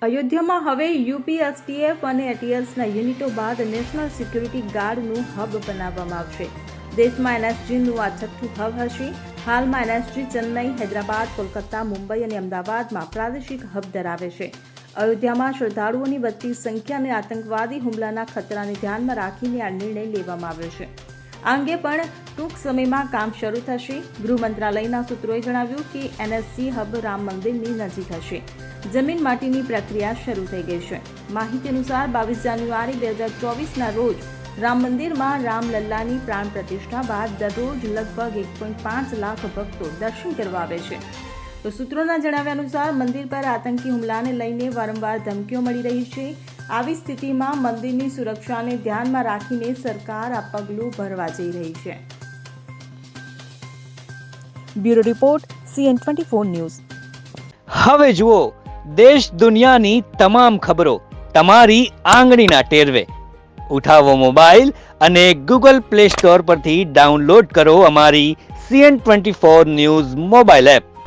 અયોધ્યામાં હવે યુપીએસટીએફ અને એટીએસના યુનિટો બાદ નેશનલ સિક્યુરિટી ગાર્ડનું હબ બનાવવામાં આવશે. દેશમાં એનએસજીનું આ છઠ્ઠું હબ હશે. હાલમાં એનએસજી ચેન્નઈ, હૈદરાબાદ, કોલકાતા, મુંબઈ અને અમદાવાદમાં પ્રાદેશિક હબ ધરાવે છે. અયોધ્યામાં શ્રદ્ધાળુઓની વધતી સંખ્યા અને આતંકવાદી હુમલાના ખતરાને ધ્યાનમાં રાખીને આ નિર્ણય લેવામાં આવ્યો છે. આ અંગે પણ ટૂંક સમયમાં કામ શરૂ થશે. ગૃહ મંત્રાલયના સૂત્રોએ જણાવ્યું કે એનએસજી હબ રામ મંદિરની નજીક હશે. જમીન માટીની પ્રક્રિયા શરૂ થઈ ગઈ છે. માહિતી અનુસાર 22 જાન્યુઆરી 2024ના રોજ રામ મંદિરમાં રામલલ્લાની પ્રાણ પ્રતિષ્ઠા બાદ દરરોજ લગભગ 1.5 લાખ ભક્તો દર્શન કરવા આવે છે. તો સૂત્રોના જણાવ્યા અનુસાર મંદિર પર આતંકી હુમલાને લઈને વારંવાર ધમકીઓ મળી રહી છે. આવી સ્થિતિમાં મંદિરની સુરક્ષાને ધ્યાનમાં રાખીને સરકાર આ પગલું ભરવા જઈ રહી છે. Bureau report CN24 news. હવે જુઓ દેશ દુનિયાની તમામ ખબરો તમારી આંગળીના ટેરવે. ઉઠાવો મોબાઈલ અને Google Play Store પરથી ડાઉનલોડ કરો અમારી CN24 ન્યૂઝ મોબાઈલ એપ.